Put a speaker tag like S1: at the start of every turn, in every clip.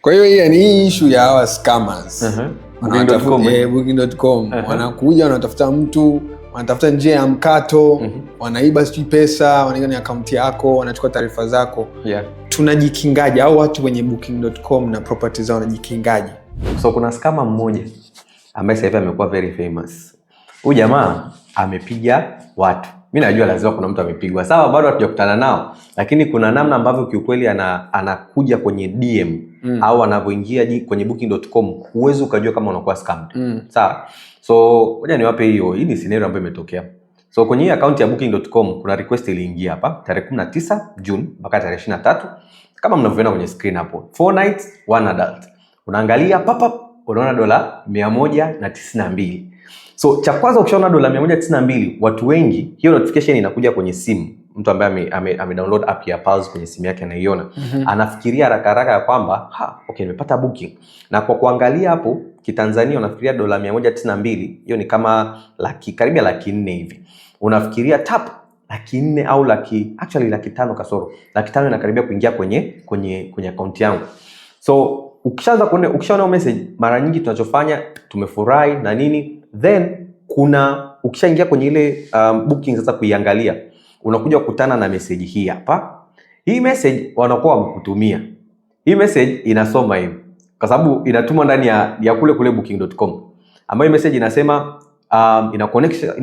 S1: Kwa hiyo hii ni issue ya hawa scammers. Booking.com. Wanakuja wanatafuta mtu, wanatafuta njia ya mkato, wanaiba sijui pesa, wanaiba ni akaunti yako, wanachukua taarifa zako. Tunajikingaje au watu wenye Booking.com na properties zao wanajikingaje?
S2: So kuna scammer mmoja ambaye sasa hivi amekuwa very famous. Huyu jamaa amepiga watu. Mimi najua lazima kuna mtu amepigwa. Sawa, bado hatujakutana nao, lakini kuna namna ambavyo kiukweli anakuja kwenye DM au anavyoingia kwenye Booking.com, huwezi ukajua kama unakuwa scammed. Sawa. So ngoja niwape hii ni scenario ambayo imetokea. So kwenye account ya Booking.com kuna request iliingia hapa tarehe 19 June mpaka tarehe 23 kama mnavyoona kwenye screen hapo. 4 nights 1 adult. Unaangalia pop unaona $192. So cha kwanza ukishaona $192, watu wengi hiyo notification inakuja kwenye simu. Mtu ambaye ame download app ya Pulse kwenye simu yake anaiona. Anafikiria haraka ya kwamba okay, nimepata booking. Na kwa kuangalia hapo kitanzania unafikiria $192, hiyo ni kama karibia $400 hivi. Unafikiria tap $400 au actually $500 kasoro. $500 inakaribia kuingia kwenye account yangu. So ukishaona message, mara nyingi tunachofanya tumefurahi na nini, then ukishaingia kwenye ile booking sasa kuiangalia, unakuja kukutana na message hii hapa. Hii message wanakuwa wamekutumia. Hii message inasoma hivi kwa sababu inatumwa ndani ya kule Booking.com. Ambayo message inasema inakuonyesha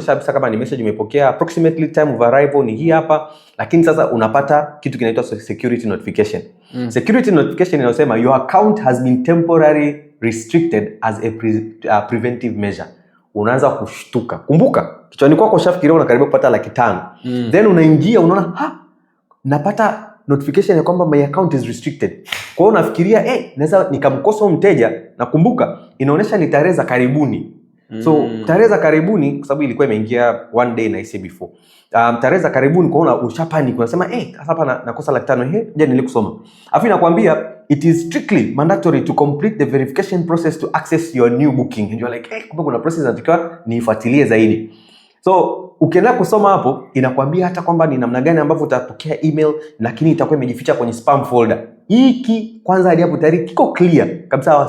S2: kabisa kama ni message umepokea, approximately time of arrival ni hii hapa, lakini sasa unapata kitu kinaitwa security notification. Security notification inasema your account has been temporarily restricted as a preventive measure. Unaanza kushtuka. Kumbuka, kichwani kwako ushafikiria unakaribia kupata $500. Then unaingia unaona napata notification ya kwamba my account is restricted. Kwa hiyo unafikiria naweza nikamkosa mteja, na kumbuka inaonyesha ni tarehe za karibuni. So tarehe za karibuni kwa sababu ilikuwa imeingia one day na isi before. Tarehe za karibuni kwaona ushapanic, unasema sasa hapa nakosa $500. Je, nilikusoma. Afu inakwambia it is strictly mandatory to complete the verification process to access your new booking. And you are like kumbe kuna process natakiwa niifuatilie zaidi. So ukienda kusoma hapo inakwambia hata kwamba ni namna gani ambavyo utapokea email, lakini itakuwa imejificha kwenye spam folder. Hiki kwanza hadi hapo tayari kiko clear kabisa, hawa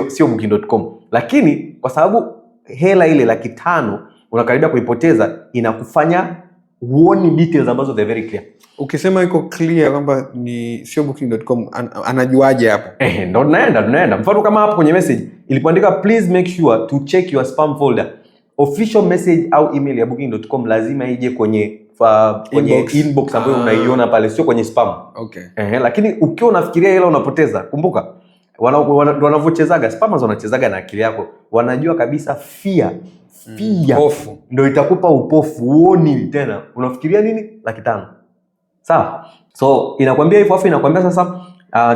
S2: sio Booking.com. Lakini kwa sababu hela ile $500 unakaribia kuipoteza, inakufanya uone details ambazo they very clear.
S1: Ukisema iko clear kwamba ni sio Booking.com, anajuaje hapo?
S2: Ndo tunaenda. Mfano kama hapo kwenye message ilipoandika please make sure to check your spam folder. Official message au email ya Booking.com lazima ije kwenye inbox ambayo unaiona pale, sio kwenye spam.
S1: Okay.
S2: Lakini ukiwa unafikiria hela unapoteza, kumbuka wanavyochezaga spammers, wanachezaga na akili yako. Wanajua kabisa fear
S1: hofu
S2: ndio itakupa upofu, uoni tena unafikiria nini $500. Sawa. So inakwambia hivyo, afu inakwambia sasa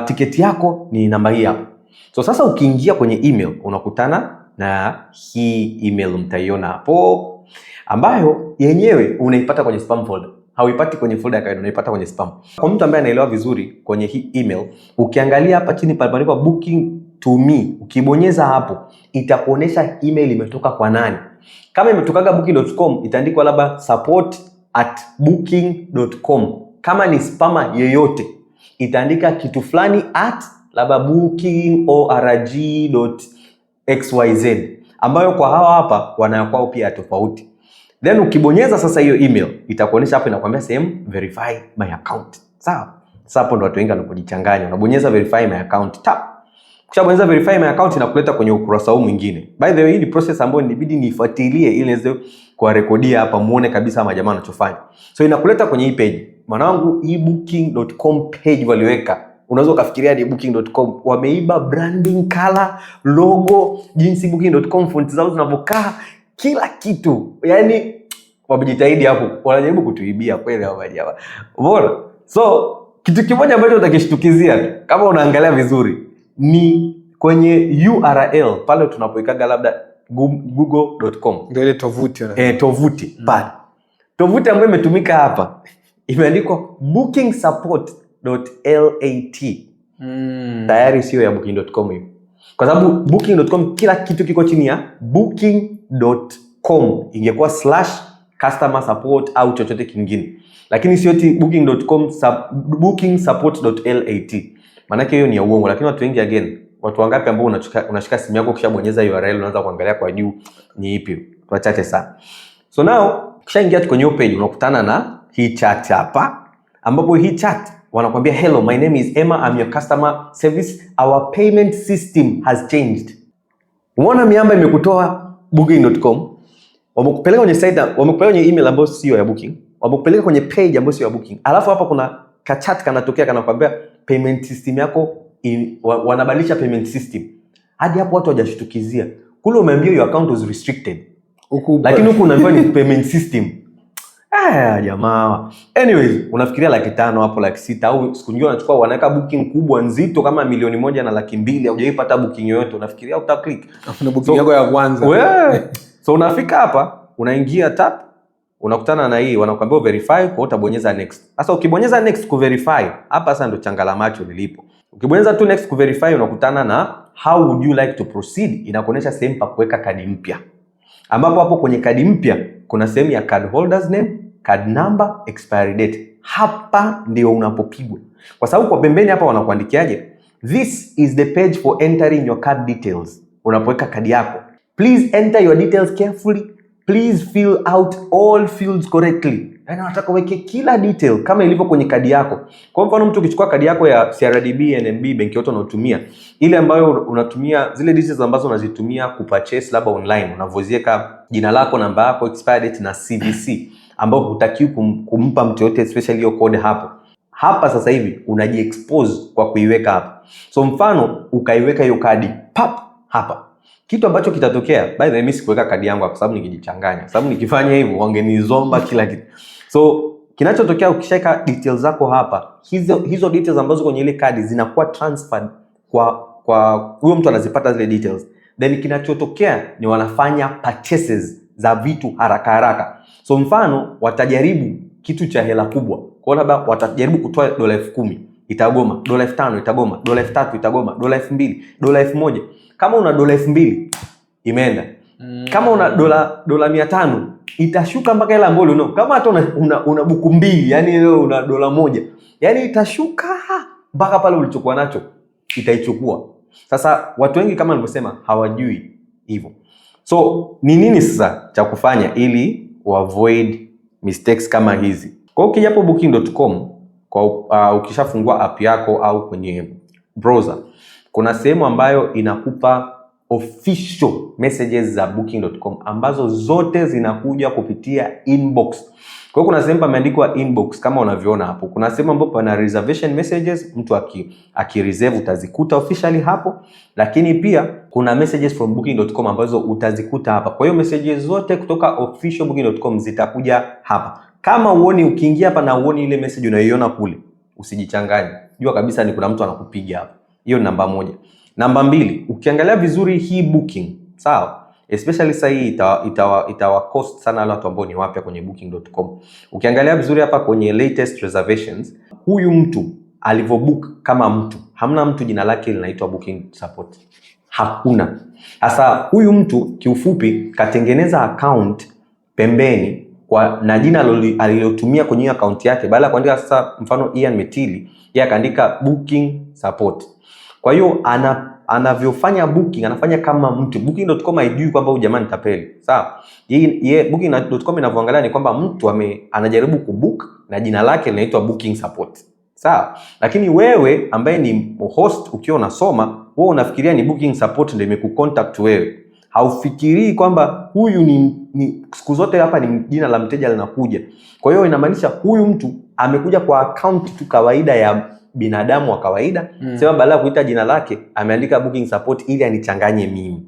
S2: tiketi yako ni namba hii hapa. So sasa ukiingia kwenye email unakutana na hii email, mtaiona hapo, ambayo yenyewe unaipata kwenye spam folder. Hauipati kwenye folder ya kawaida, unaipata kwenye spam. Kwa mtu ambaye anaelewa vizuri, kwenye hii email ukiangalia hapa chini palipoandikwa booking to me, ukibonyeza hapo itakuonesha email imetoka kwa nani. Kama imetokaga Booking.com itaandikwa labda support@booking.com. Kama ni spammer yeyote itaandika kitu fulani labda booking.org.xyz, ambayo kwa hawa hapa wanayakwao pia tofauti. Then ukibonyeza sasa hiyo email itakuonesha hapo, inakwambia sehemu verify my account. Sawa. Sasa hapo ndo watu wengi wanapojichanganya. Unabonyeza verify my account, tap. Ukishabonyeza verify my account inakuleta kwenye ukurasa huu mwingine. By the way, hii ni process ambayo inabidi nifuatilie ili niweze kuwarekodia hapa muone kabisa majamaa wanachofanya. So inakuleta kwenye hii page. Mwanangu, hii Booking.com page waliweka. Unaweza ukafikiria ni Booking.com wameiba branding, color, logo, jinsi Booking.com font zao zinavyokaa, kila kitu. Yaani wamejitahidi hapo. Wanajaribu kutuibia kweli hao jamaa. Umeona? So kitu kimoja ambacho utakishtukizia kama unaangalia vizuri ni kwenye URL pale tunapoikaga labda google.com.
S1: Ndio ile tovuti.
S2: Tovuti pale. Tovuti ambayo imetumika hapa imeandikwa bookingsupport.lat. Tayari sio ya Booking.com hiyo. Kwa sababu Booking.com kila kitu kiko chini ya booking.com. Ingekuwa /customer support au chochote kingine. Lakini sio Booking.com bookingsupport.lat. Maana hiyo ni ya uongo. Lakini watu wengi again, watu wangapi ambao unashika simu yako kisha bonyeza URL unaanza kuangalia kwa juu ni ipi? Wachache sana. So now ukishaingia kwenye hiyo page unakutana na hii chat hapa, ambapo hii chat wanakuambia hello, my name is Emma, I'm your customer service, our payment system has changed. Umeona miamba imekutoa booking.com, wamekupeleka kwenye site, wamekupeleka kwenye email ambayo sio ya booking, wamekupeleka kwenye page ambayo sio ya booking. Alafu hapa kuna ka chat kanatokea kanakwambia payment system yako wanabadilisha payment system. Hadi hapo watu hawajashtukizia. Kule umeambiwa your account was restricted. Lakini huku unaambiwa ni payment system. Jamaa. Anyways, unafikiria 500,000 hapo 600,000 au siku nyingine unachukua wanaweka booking kubwa nzito kama 1,200,000 na 200,000 hujaipata booking yoyote, unafikiria uta click.
S1: Kuna booking yako ya kwanza.
S2: So unafika hapa, unaingia tap, unakutana na hii wanakuambia verify, kwa utabonyeza next. Sasa ukibonyeza next ku verify, hapa sasa ndo changala macho lilipo. Ukibonyeza tu next ku verify unakutana na how would you like to proceed, inakuonyesha sehemu pa kuweka kadi mpya. Ambapo hapo kwenye kadi mpya kuna sehemu ya card holders name, card number, expiry date. Hapa ndio unapopigwa. Kwa sababu kwa pembeni hapa wanakuandikiaje? This is the page for entering your card details. Unapoweka kadi yako, please enter your details carefully. Please fill out all fields correctly. Yaani nataka uweke kila detail kama ilivyo kwenye kadi yako. Kwa mfano mtu ukichukua kadi yako ya CRDB, NMB, benki yote unayotumia, ile ambayo unatumia zile details ambazo unazitumia kupurchase labda online, unavozieka jina lako, namba yako, expiry date na CVC, ambao hutakiwi kumpa mtu yote especially hiyo code hapo. Hapa sasa hivi unajiexpose kwa kuiweka hapa. So mfano ukaiweka hiyo kadi pap hapa. Kitu ambacho kitatokea, by the way mimi sikuweka kadi yangu kwa sababu ningejichanganya. Sababu nikifanya hivyo wangenizomba kila kitu. So kinachotokea ukishaweka details zako hapa, hizo details ambazo kwenye ile kadi zinakuwa transferred kwa huyo mtu anazipata zile details. Then kinachotokea ni wanafanya purchases za vitu haraka haraka. So mfano watajaribu kitu cha hela kubwa. Kwa labda watajaribu kutoa $10,000, itagoma, $5,000 itagoma, $3,000 itagoma, $2,000, $1,000. Kama una $2,000 imeenda. Kama una $500 itashuka mpaka ile ambayo unaona. Kama hata una buku 2, yani leo una $1, yani itashuka mpaka pale ulichokuwa nacho itaichukua. Sasa watu wengi kama nilivyosema hawajui hivyo. So ni nini sasa cha kufanya ili avoid mistakes kama hizi? Kwa hiyo ukijapo booking.com, kwa ukishafungua app yako au kwenye browser, kuna sehemu ambayo inakupa official messages za booking.com ambazo zote zinakuja kupitia inbox. Kwa hiyo kuna sehemu pameandikwa inbox kama unavyoona hapo. Kuna sehemu ambapo pana reservation messages, mtu akireserve utazikuta officially hapo, lakini pia kuna messages from booking.com ambazo utazikuta hapa. Kwa hiyo messages zote kutoka official booking.com zitakuja hapa. Kama uoni, ukiingia hapa na uoni ile message unayoiona kule, usijichanganye. Jua kabisa ni kuna mtu anakupiga hapa. Hiyo ni namba 1. Namba 2, ukiangalia vizuri hii booking, sawa? Especially sasa hii itawa cost sana wale watu ambao ni wapya kwenye booking.com. Ukiangalia vizuri hapa kwenye latest reservations, huyu mtu alivyobook kama mtu, hamna mtu jina lake linaitwa booking support. Hakuna. Sasa huyu mtu kiufupi katengeneza account pembeni na jina alilotumia kwenye account yake, badala ya kuandika sasa mfano Ian Metili, yeye akaandika booking support. Kwa hiyo anavyofanya booking, anafanya kama mtu. Booking.com haijui kwamba huyu jamaa ni tapeli. Sawa? Yeye booking.com inavyoangalia ni kwamba mtu anajaribu kubook na jina lake linaitwa booking support. Sawa? Lakini wewe ambaye ni host ukiwa unasoma, wewe unafikiria ni booking support ndio imekucontact wewe. Haufikirii kwamba huyu ni siku zote hapa ni jina la mteja linakuja. Kwa hiyo inamaanisha huyu mtu amekuja kwa account tu kawaida ya binadamu wa kawaida. Sema badala ya kuita jina lake ameandika booking support ili anichanganye mimi.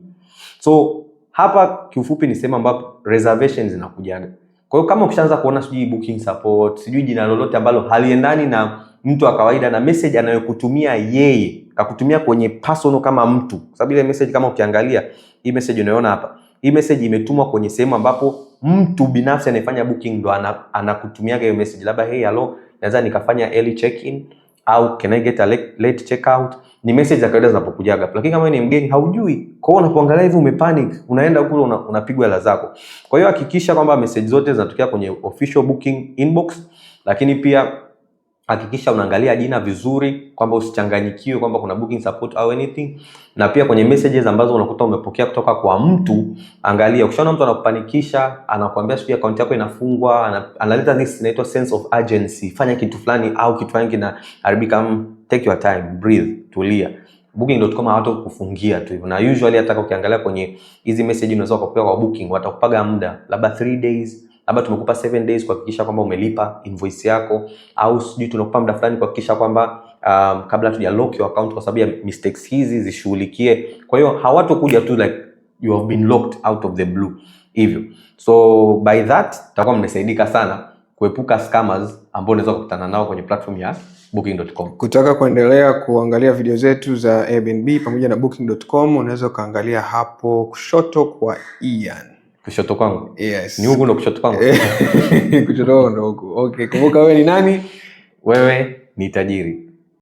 S2: So hapa kiufupi ni sema ambapo reservations zinakuja. Kwa hiyo kama ukishaanza kuona sijui booking support, sijui jina lolote ambalo haliendani na mtu wa kawaida na message anayokutumia yeye, akakutumia kwenye personal kama mtu. Sababu ile message kama ukiangalia hii message unayoona hapa, hii message imetumwa kwenye sehemu ambapo mtu binafsi anayefanya booking ndo anakutumiaga hiyo message. Labda hey hello, naweza nikafanya early check-in au can I get a late check-out. Ni message za kawaida zinapokujaga. Lakini kama ni mgeni haujui, kwa hiyo unapoangalia hivi umepanic, unaenda kule unapigwa hela zako. Kwa hiyo hakikisha kwamba message zote zinatokea kwenye official booking inbox, lakini pia hakikisha unaangalia jina vizuri, kwamba usichanganyikiwe kwamba kuna booking support au anything. Na pia kwenye messages ambazo unakuta umepokea kutoka kwa mtu, angalia, ukishaona mtu anakupanikisha, anakuambia sio account yako inafungwa, analeta this inaitwa sense of urgency, fanya kitu fulani au kitu fulani kinaharibika, take your time, breathe, tulia. Booking.com hawatakufungia tu hivyo. Na usually hata ukiangalia kwenye hizi message unaweza kupewa kwa Booking, watakupaga muda labda 3 days, labda tumekupa 7 days kuhakikisha kwamba umelipa invoice yako, au sijui tunakupa muda fulani kuhakikisha kwamba kabla tuja lock your account kwa sababu ya mistakes hizi zishughulikie. Kwa hiyo hawatokuja tu like you have been locked out of the blue hivyo. So by that tutakuwa mmesaidika sana kuepuka scammers ambao unaweza kukutana nao kwenye platform ya Booking.com.
S1: Kutaka kuendelea kuangalia video zetu za Airbnb pamoja na Booking.com, unaweza kaangalia hapo kushoto kwa Ian.
S2: Kushoto kwangu?
S1: Yes.
S2: Ni huku ndo kushoto kwangu?
S1: Kushoto ndo huku. Okay, kumbuka wewe ni nani?
S2: Wewe ni tajiri.